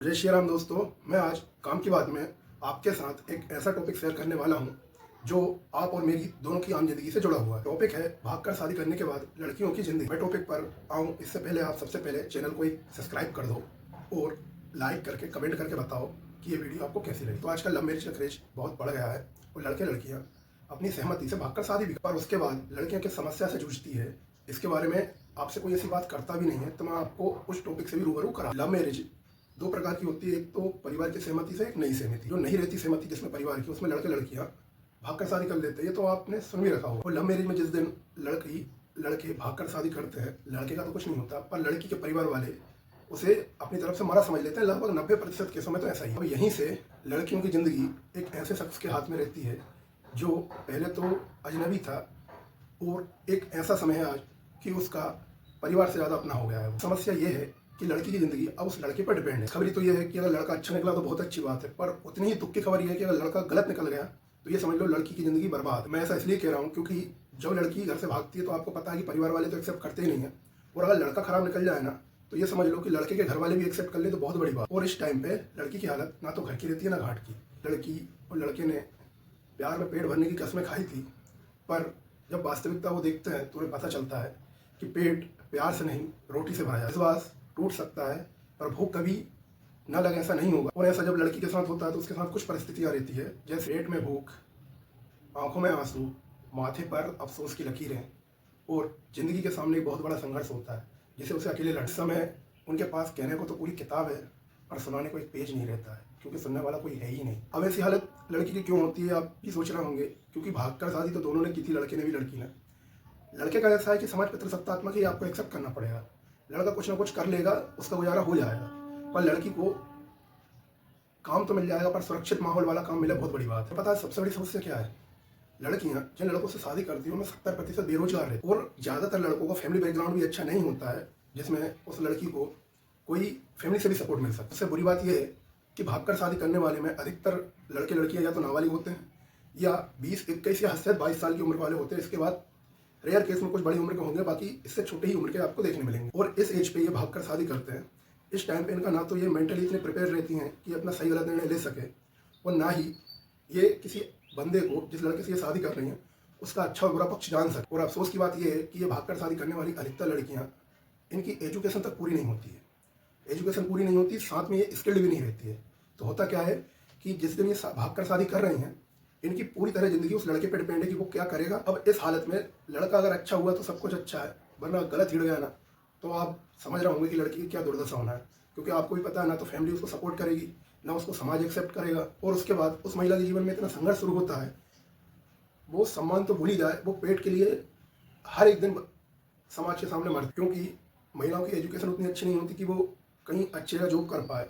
जय श्री राम दोस्तों। मैं आज काम की बात में आपके साथ एक ऐसा टॉपिक शेयर करने वाला हूं जो आप और मेरी दोनों की आम जिंदगी से जुड़ा हुआ है। टॉपिक है भागकर शादी करने के बाद लड़कियों की जिंदगी। मैं टॉपिक पर आऊं इससे पहले आप सबसे पहले चैनल को एक सब्सक्राइब कर दो और लाइक करके कमेंट करके बताओ कि ये वीडियो आपको कैसी लगी। तो आजकल लव मैरिज का क्रेज बहुत बढ़ गया है और लड़के लड़कियाँ अपनी सहमति से भागकर शादी भी, पर उसके बाद लड़कियाँ किस समस्या से जूझती है इसके बारे में आपसे कोई ऐसी बात करता भी नहीं है। तो मैं आपको उस टॉपिक से भी रूबरू करा। लव मैरिज दो प्रकार की होती है, एक तो परिवार की सहमति से, एक नई सहमति। जो नहीं रहती सहमति जिसमें परिवार की, उसमें लड़के लड़कियां भागकर शादी कर लेते हैं। ये तो आपने सुन भी रखा हो। और लव मैरिज में जिस दिन लड़के भागकर शादी करते हैं, लड़के का तो कुछ नहीं होता, पर लड़की के परिवार वाले उसे अपनी तरफ से मरा समझ लेते हैं। लगभग 90% केसों में तो ऐसा ही है। अब यहीं से लड़कियों की जिंदगी एक ऐसे शख्स के हाथ में रहती है जो पहले तो अजनबी था और एक ऐसा समय है आज कि उसका परिवार से ज़्यादा अपना हो गया है। समस्या ये है कि लड़की की जिंदगी अब उस लड़के पर डिपेंड है। खबरी तो यह है कि अगर लड़का अच्छा निकला तो बहुत अच्छी बात है, पर उतनी ही दुख की खबर यह है कि अगर लड़का गलत निकल गया तो ये समझ लो लड़की की जिंदगी बर्बाद। मैं ऐसा इसलिए कह रहा हूँ क्योंकि जब लड़की घर से भागती है तो आपको पता है कि परिवार वाले तो एक्सेप्ट करते ही नहीं है, और अगर लड़का खराब निकल जाए ना तो ये समझ लो कि लड़के के घर वाले भी एक्सेप्ट कर ले तो बहुत बड़ी बात। और इस टाइम पे लड़की की हालत ना तो घर की रहती है ना घाट की। लड़की और लड़के ने प्यार में पेट भरने की कसमें खाई थी, पर जब वास्तविकता वो देखते हैं तो उन्हें पता चलता है कि पेट प्यार से नहीं रोटी से भरा जाए। विश्वास टूट सकता है पर भूख कभी ना लगे ऐसा नहीं होगा। और ऐसा जब लड़की के साथ होता है तो उसके साथ कुछ परिस्थितियां रहती है, जैसे पेट में भूख, आंखों में आंसू, माथे पर अफसोस की लकीरें, और जिंदगी के सामने एक बहुत बड़ा संघर्ष होता है जिसे उसे अकेले लड़ते समय उनके पास कहने को तो पूरी किताब है पर सुनाने को एक पेज नहीं रहता है, क्योंकि सुनने वाला कोई है ही नहीं। अब ऐसी हालत लड़की की क्यों होती है आप भी सोच रहे होंगे, क्योंकि भागकर शादी तो दोनों ने की थी, लड़के ने भी लड़की ने। लड़के का ऐसा है कि समाज पितृसत्तात्मक ही आपको एक्सेप्ट करना पड़ेगा। लड़का कुछ ना कुछ कर लेगा, उसका गुजारा हो जाएगा, पर लड़की को काम तो मिल जाएगा पर सुरक्षित माहौल वाला काम मिले बहुत बड़ी बात है। पता है सबसे बड़ी समस्या क्या है? लड़कियां जिन लड़कों से शादी करती हैं उनमें 70% बेरोजगार है, और ज्यादातर लड़कों का फैमिली बैकग्राउंड भी अच्छा नहीं होता है जिसमें उस लड़की को कोई फैमिली से भी सपोर्ट मिल सकता है। सबसे बुरी बात यह है कि भागकर शादी करने वाले में अधिकतर लड़के लड़कियां या तो नाबालिग होते हैं या 20, 21 या 22 साल की उम्र वाले होते हैं। इसके बाद रेयर केस में कुछ बड़ी उम्र के होंगे, बाकी इससे छोटे ही उम्र के आपको देखने मिलेंगे। और इस एज पे ये भागकर शादी करते हैं। इस टाइम पे इनका ना तो ये मेंटली इतने प्रिपेयर रहती हैं कि अपना सही गलत निर्णय ले सके, और ना ही ये किसी बंदे को जिस लड़के से ये शादी कर रही हैं उसका अच्छा और बुरा पक्ष जान सके। और अफसोस की बात यह है कि ये भागकर शादी करने वाली अधिकतर लड़कियां, इनकी एजुकेशन तक पूरी नहीं होती है। एजुकेशन पूरी नहीं होती, साथ में ये स्किल्ड भी नहीं रहती है। तो होता क्या है कि जिस दिन ये भागकर शादी कर रही हैं, इनकी पूरी तरह जिंदगी उस लड़के पे डिपेंड है कि वो क्या करेगा। अब इस हालत में लड़का अगर अच्छा हुआ तो सब कुछ अच्छा है, वरना गलत हिड़ गया ना तो आप समझ रहे होंगे कि लड़की की क्या दुर्दशा होना है। क्योंकि आपको भी पता है ना तो फैमिली उसको सपोर्ट करेगी, ना उसको समाज एक्सेप्ट करेगा, और उसके बाद उस महिला के जीवन में इतना संघर्ष शुरू होता है, वो सम्मान तो भूल ही जाए, वो पेट के लिए हर एक दिन समाज के सामने मरती। क्योंकि महिलाओं की एजुकेशन उतनी अच्छी नहीं होती कि वो कहीं अच्छी जगह जॉब कर पाए,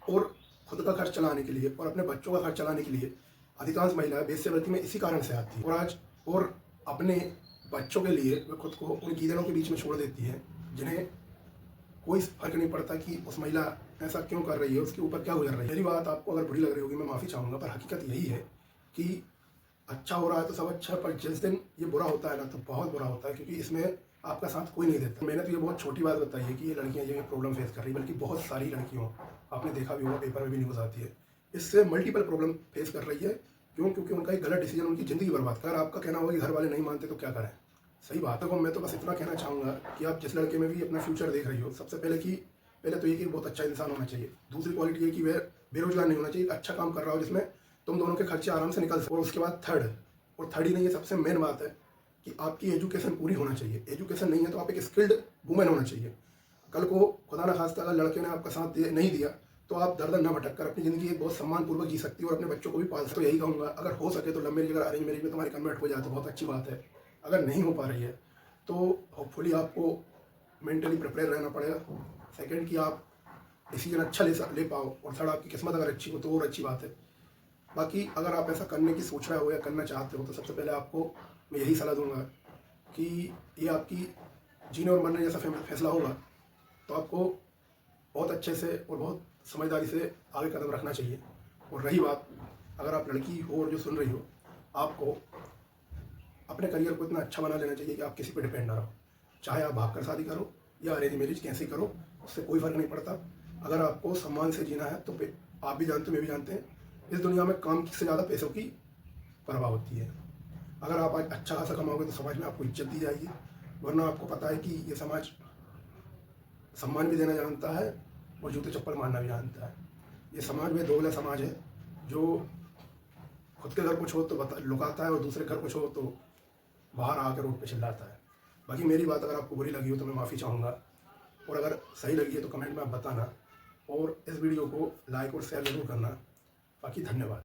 और खुद का खर्च चलाने के लिए और अपने बच्चों का खर्च चलाने के लिए अधिकांश महिलाएं वेश्यावृत्ति में इसी कारण से आती है। और अपने बच्चों के लिए वे खुद को उन गीदड़ों के बीच में छोड़ देती है जिन्हें कोई फर्क नहीं पड़ता कि उस महिला ऐसा क्यों कर रही है, उसके ऊपर क्या गुजर रही है। मेरी बात आपको अगर बुरी लग रही होगी मैं माफ़ी चाहूँगा, पर हकीकत यही है कि अच्छा हो रहा है तो सब अच्छा, पर जिस दिन ये बुरा होता है ना तो बहुत बुरा होता है, क्योंकि इसमें आपका साथ कोई नहीं देता। मैंने तो ये बहुत छोटी बात बताई है कि ये लड़कियां ये प्रॉब्लम फेस कर रही है, बल्कि बहुत सारी लड़कियों, आपने देखा भी होगा, पेपर में भी न्यूज़ आती है, इससे मल्टीपल प्रॉब्लम फेस कर रही है। क्यों? क्योंकि उनका एक गलत डिसीजन उनकी ज़िंदगी बर्बाद कर। आपका कहना होगा कि घर वाले नहीं मानते तो क्या करें, सही बात है। मैं तो बस इतना कहना चाहूँगा कि आप जिस लड़के में भी अपना फ्यूचर देख रही हो, सबसे पहले तो ये कि बहुत अच्छा इंसान होना चाहिए। दूसरी क्वालिटी ये कि वह बेरोजगार नहीं होना चाहिए, अच्छा काम कर रहा हो जिसमें तुम दोनों के खर्चे आराम से निकल सको। और उसके बाद थर्ड ही नहीं, ये सबसे मेन बात है कि आपकी एजुकेशन पूरी होना चाहिए। एजुकेशन नहीं है तो आप एक स्किल्ड वुमेन होना चाहिए। कल को खुदा ना खास्ता अगर लड़के ने आपका साथ नहीं दिया तो आप दर दर ना भटक कर अपनी ज़िंदगी एक बहुत सम्मानपूर्वक जी सकती हो और अपने बच्चों को भी पाल सकते हो। यही कहूँगा, अगर हो सके तो लव मैरिज, अगर अरेंज मैरिज में तुम्हारी कन्वर्ट हो जाए तो बहुत अच्छी बात है। अगर नहीं हो पा रही है तो होपफुली आपको मेंटली प्रिपेयर रहना पड़ेगा। सेकेंड कि आप डिसीजन अच्छा ले पाओ, और थर्ड आपकी किस्मत अगर अच्छी हो तो और अच्छी बात है। बाकी अगर आप ऐसा करने की सोच रहे हो या करना चाहते हो तो सबसे पहले आपको मैं यही सलाह दूंगा कि ये आपकी जीने और मरने जैसा फैसला होगा, तो आपको बहुत अच्छे से और बहुत समझदारी से आगे कदम रखना चाहिए। और रही बात, अगर आप लड़की हो और जो सुन रही हो, आपको अपने करियर को इतना अच्छा बना लेना चाहिए कि आप किसी पर डिपेंड ना रहो। चाहे आप भागकर शादी करो या अरेंज मैरिज कैसे करो, उससे कोई फ़र्क नहीं पड़ता। अगर आपको सम्मान से जीना है तो आप भी जानते हो, मैं भी जानते हैं, इस दुनिया में काम से ज़्यादा पैसों की परवाह होती है। अगर आप आज अच्छा खासा कमाओगे तो समाज में आपको इज्जत दी जाएगी, वरना आपको पता है कि ये समाज सम्मान भी देना जानता है और जूते चप्पल मारना भी जानता है। ये समाज में दोगला समाज है, जो खुद के घर कुछ हो तो लुकाता है और दूसरे घर कुछ हो तो बाहर आकर रोड पे चिल्लाता है। बाकी मेरी बात अगर आपको बुरी लगी हो तो मैं माफ़ी चाहूँगा, और अगर सही लगी है तो कमेंट में आप बताना, और इस वीडियो को लाइक और शेयर ज़रूर करना। बाकी धन्यवाद।